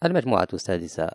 المجموعة السادسة.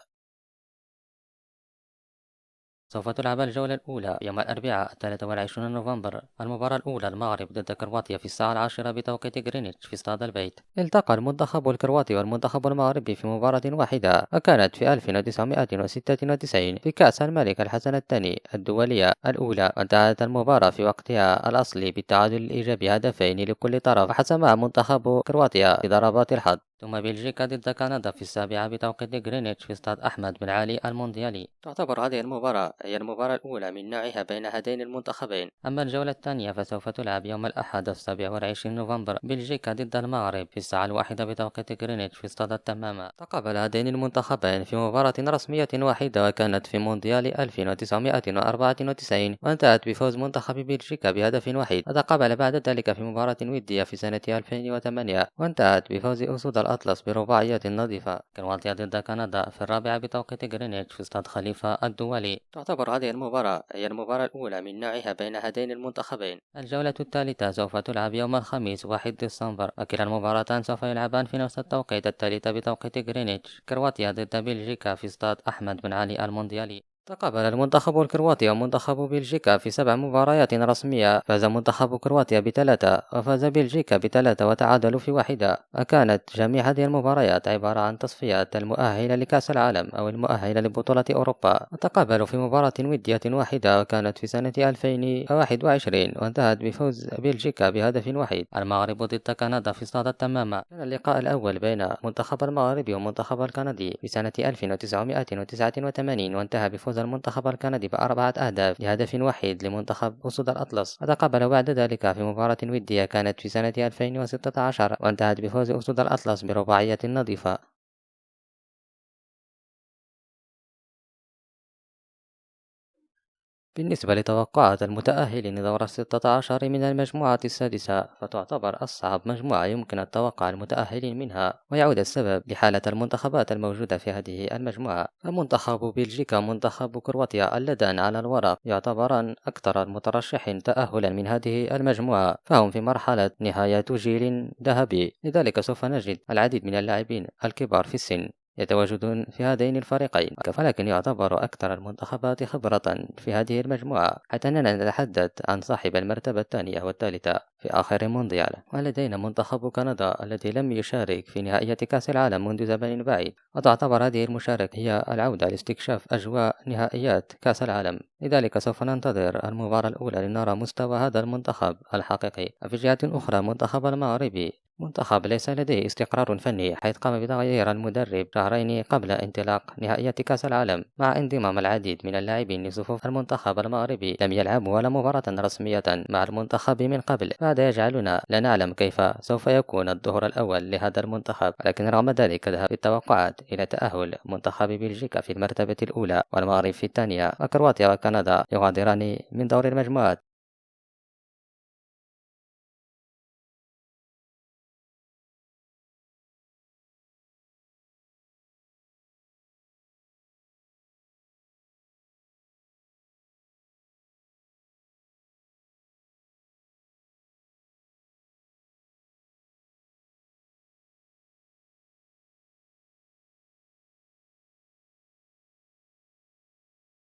سوف تلعب الجولة الأولى يوم الأربعاء 23 نوفمبر. المباراة الأولى المغرب ضد كرواتيا في الساعة 10 بتوقيت غرينتش في استاد البيت. التقى المنتخب الكرواتي والمنتخب المغربي في مباراة واحدة، وكانت في 1996 في كأس الملك الحسن الثاني الدولية الأولى، وانتهت المباراة في وقتها الأصلي بالتعادل الإيجابي هدفين لكل طرف، وحسمها منتخب كرواتيا بضربات الحظ. ثم بلجيكا ضد كندا في السابعة بتوقيت غرينتش في استاد أحمد بن علي المونديالي. تعتبر هذه المباراة هي المباراة الأولى من نوعها بين هذين المنتخبين. أما الجولة الثانية فسوف تلعب يوم الأحد 27 نوفمبر، بلجيكا ضد المغرب في الساعة 1 بتوقيت غرينتش في استاد التمامة. تقابل هذين المنتخبين في مباراة رسمية واحدة، وكانت في مونديال 1994، وانتهت بفوز منتخب بلجيكا بهدف وحيد. وتقابل بعد ذلك في مباراة ودية في سنة 2008، وانتهت بفوز أسود الأطلس برباعية نظيفة. كرواتيا ضد كندا في الرابعة بتوقيت غرينتش في استاد خليفة الدولي. تعتبر هذه المباراة هي المباراة الأولى من نوعها بين هذين المنتخبين. الجولة الثالثة سوف تلعب يوم الخميس 1 ديسمبر، وكلا المباراتان سوف يلعبان في نفس التوقيت الثالثة بتوقيت غرينتش. كرواتيا ضد بلجيكا في استاد أحمد بن علي المونديالي. تقابل المنتخب الكرواتي ومنتخب بلجيكا في 7 مباريات رسمية. فاز منتخب كرواتيا ب3، وفاز بلجيكا ب3، وتعادلوا في واحدة. وكانت جميع هذه المباريات عبارة عن تصفيات المؤهلة لكأس العالم أو المؤهلة لبطولة أوروبا. وتقابلوا في مباراة ودية واحدة، وكانت في سنة 2021، وانتهت بفوز بلجيكا بهدف وحيد. المغرب ضد كندا في استاد التمامة. كان اللقاء الأول بين منتخب المغرب ومنتخب الكندي في سنة 1989، وانتهى بفوز المنتخب الكندي ب4 أهداف لهدف وحيد لمنتخب أسود الأطلس. وتقابل بعد ذلك في مباراة ودية كانت في سنة 2016، وانتهت بفوز أسود الأطلس برباعية نظيفة. بالنسبة لتوقعات المتأهلين لدور 16 من المجموعة السادسة، فتعتبر أصعب مجموعة يمكن التوقع المتأهلين منها، ويعود السبب لحالة المنتخبات الموجودة في هذه المجموعة. فمنتخب بلجيكا ومنتخب كرواتيا اللذان على الورق يعتبران أكثر المترشحين تأهلا من هذه المجموعة، فهم في مرحلة نهاية جيل ذهبي. لذلك سوف نجد العديد من اللاعبين الكبار في السن يتواجدون في هذين الفريقين، ولكن يعتبر أكثر المنتخبات خبرة في هذه المجموعة، حتى أننا نتحدث عن صاحب المرتبة الثانية والثالثة في آخر مونديال. ولدينا منتخب كندا الذي لم يشارك في نهائية كأس العالم منذ زمن بعيد، وتعتبر هذه المشاركة هي العودة لاستكشاف أجواء نهائيات كأس العالم. لذلك سوف ننتظر المباراة الأولى لنرى مستوى هذا المنتخب الحقيقي. وفي جهة أخرى منتخب المغربي منتخب ليس لديه استقرار فني، حيث قام بتغيير المدرب شهرين قبل انطلاق نهائية كأس العالم، مع انضمام العديد من اللاعبين لصفوف المنتخب المغربي لم يلعبوا ولا مباراة رسمية مع المنتخب من قبل. فهذا يجعلنا لا نعلم كيف سوف يكون الظهور الأول لهذا المنتخب، لكن رغم ذلك ذهب التوقعات إلى تأهل منتخب بلجيكا في المرتبة الأولى والمغرب في الثانية، وكرواتيا وكندا يغادران من دور المجموعات.